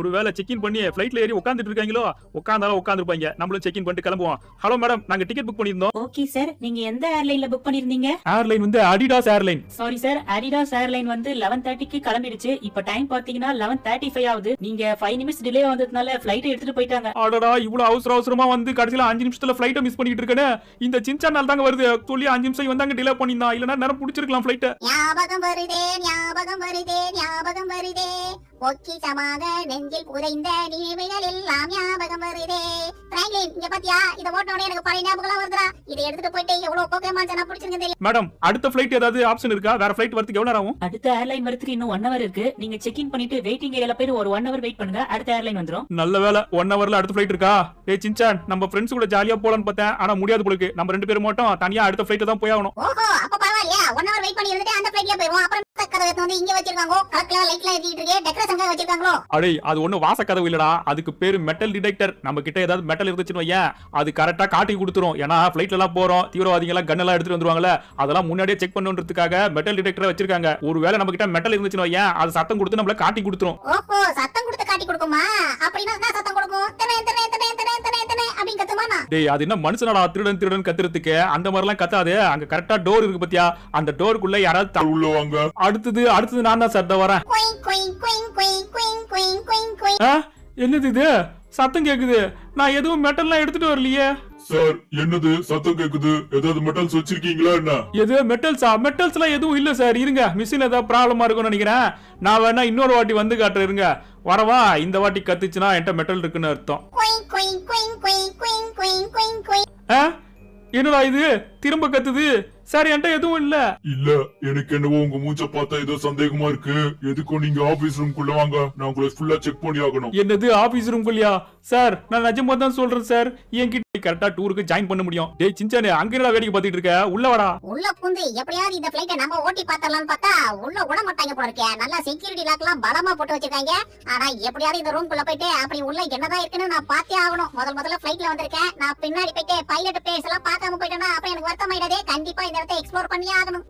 ஒருவேளை check in பண்ணி ஃளைட்ல ஏறி உட்கார்ந்துட்டு இருக்காங்களோ, உட்கார்ந்தாலும் உட்கார்ந்திருப்பாங்க. நம்மளும் செக் இன் பண்ணிட்டு கிளம்புவோம். ஹலோ மேடம், நாங்க டிக்கெட் புக் பண்ணிருந்தோம். ஓகே சார், நீங்க எந்த ஏர்லைன்ல புக் பண்ணிருந்தீங்க? ஏர்லைன் வந்து Adidas airline. Sorry sir, Adidas airline வந்து 11:30க்கு கிளம்பிடுச்சு. இப்ப டைம் பாத்தீங்கன்னா 11:35 ஆகுது. நீங்க 5 நிமிஷம் டிலே வந்ததுனால ஃளைட் எடுத்துட்டு போயிட்டாங்க. அடடா, இவ்வளவு அவசரமா வந்து கடைசில 5 நிமிஷத்துல ஃளைட்ட மிஸ் பண்ணிட்டு இருக்கேனே. இந்த சின்சானால் தாங்க வருது. சொல்லி 5 நிமிஷம் வந்தாங்க டிலே பண்ணிருந்தான். இல்லனா நேரம் புடிச்சிருக்கலாம் ஃளைட்ட. ஞாபகம் வருதே ஞாபகம் வருதே ஞாபகம் வருதே பொக்கிஷமாக நெஞ்சில் புதைந்த நினைவுகள் எல்லாம் ஞாபகம் வருதே. பிராங்க்லின், இங்க பாத்தியா, இத ஓட்டனே எனக்கு பழைய ஞாபகம் வருதுடா. இத எடுத்துட்டு போயிட்டு எவ்வளவு போக்கேமான் நான் புடிச்சிருக்கேன் தெரியும். மேடம், அடுத்த ஃளைட் ஏதாவது ஆப்ஷன் இருக்கா? வேற ஃளைட் வரதுக்கு எவ்வளவு நேரம் ஆகும்? அடுத்த ஏர்லைன் வரதுக்கு இன்னும் 1 ஹவர் இருக்கு. நீங்க செக் இன் பண்ணிட்டு வெயிட்டிங் ஏரியால போய் ஒரு 1 ஹவர் வெயிட் பண்ணுங்க. அடுத்த ஏர்லைன் வந்துரும். நல்ல வேளை 1 ஹவர்ல அடுத்த ஃளைட் இருக்கா? டேய் சின்சான், நம்ம ஃப்ரெண்ட்ஸ் கூட ஜாலியா போலாம்னு பார்த்தேன். ஆனா முடியாது போல இருக்கு. நம்ம 2 பேரும் மட்டும் தனியா அடுத்த ஃளைட் தான் போய் ஆகணும். ஓஹோ, அப்ப பரவாயில்லையா? 1 ஹவர் வெயிட் பண்ணி இருந்துட்டு அந்த ஃளைட்ல போய்வோம். அப்புறம் கதவை வந்து இங்க வச்சிருக்காங்க. கலக்கல லைட்ல ஏத்திட்டு இருக்கே, டெக்கரேஷன்காக வச்சிருக்காங்களோ? அடே, அது ஒண்ணு வாச கதவு இல்லடா. அதுக்கு பேரு மெட்டல் டிடெக்டர். நம்ம கிட்ட ஏதாவது மெட்டல் இருந்துச்சுன்னு வையேன், அது கரெக்டா காட்டி கொடுத்துரும். ஏன்னா ஃளைட்ல எல்லாம் போறோம், தீவிரவாதிகள் எல்லாம் கன் எல்லாம் எடுத்துட்டு வந்துருவாங்கல, அதெல்லாம் முன்னாடியே செக் பண்ணுன்றதுக்காக மெட்டல் டிடெக்டரை வச்சிருக்காங்க. ஒருவேளை நம்ம கிட்ட மெட்டல் இருந்துச்சுன்னு வையேன், அது சத்தம் கொடுத்து நம்மள காட்டி கொடுத்துரும். ஓஹோ, சத்தம் கொடுத்து காட்டி கொடுக்குமா? அப்படினா என்ன சத்தம் கொடுக்கும்? தனே தனே தனே தனே தனே தனே அப்படி கத்துமானா? டேய், அது என்ன மனுஷனடா திருடன் திருடன் கத்துறதுக்கு? அந்த மாதிரி எல்லாம் கத்தாது. அங்க கரெக்டா டோர் இருக்கு பாத்தியா? அந்த டோருக்குள்ள யாராவது உள்ள வாங்க. அடுத்தது நான் தான் சார் வரேன். குயிங் குயிங் குயிங் குயிங் குயிங் குயிங் குயிங் குயிங். என்னது இது? சத்தம் கேக்குது. நான் எதுவும் மெட்டல்லாம் எடுத்துட்டு வரலையே. சார், என்னது சத்தம் கேக்குது? ஏதாவது மெட்டல்ஸ் வச்சிருக்கீங்களா என்ன? எது மெட்டல்ஸா? மெட்டல்ஸ் எல்லாம் எதுவும் இல்ல சார். இருங்க, மிஷின் ஏதாவது ப்ராப்ளமா இருக்கும்னு நினைக்கிறேன். நான் வேணா இன்னொரு வாட்டி வந்து காட்டுறேன். இருங்க, வரவா? இந்த வாட்டி கத்துச்சுன்னா என்கிட்ட மெட்டல் இருக்குன்னு அர்த்தம். குயிங் குயிங் குயிங் குயிங் குயிங் குயிங் குயிங் குயிங். என்னடா இது திரும்ப கத்துது? சார், என்கிட்ட எதுவும் இல்ல. இல்ல, எனக்கு என்னவோ உங்க மூஞ்ச பார்த்தா ஏதோ சந்தேகமா இருக்கு. எதுக்கும் நீங்க ஆபீஸ் ரூம்குள்ள வாங்க, நான் உங்களை ஃபுல்லா செக் பண்ணி ஆகணும். என்னது ஆபீஸ் ரூம் குள்ளியா? சார், நான் நிஜமா தான் சொல்றேன் சார். என்கிட்ட கரெக்டா டூருக்கு ஜாயின் பண்ண முடியும். டேய் சின்சானே, அங்க என்னடா வேடிக்கை பார்த்துட்டு இருக்க? உள்ள வாடா. உள்ள புந்து எப்படியாவது இந்த ஃளைட்டை நம்ம ஓட்டி பார்த்தறலாம்னு பார்த்தா உள்ள விட மாட்டாங்க போல இருக்கே. நல்லா செக்யூரிட்டி லாக்லாம் பலமா போட்டு வச்சிருக்காங்க. ஆனா எப்படியாவது இந்த ரூம்குள்ள போயிட்டு அப்படி உள்ள என்னதான் இருக்குன்னு நான் பார்த்தே ஆகணும். முதல்ல ஃளைட்ல வந்திருக்கேன். நான் பின்னாடி போயிட்டு பைலட் பிளேஸ் எல்லாம் பார்க்காம போயிட்டேன்னா அப்புறம் எனக்கு வருத்தமாயிடாதே. கண்டிப்பா இந்த இடத்தை எக்ஸ்ப்ளோர் பண்ணி ஆகணும்.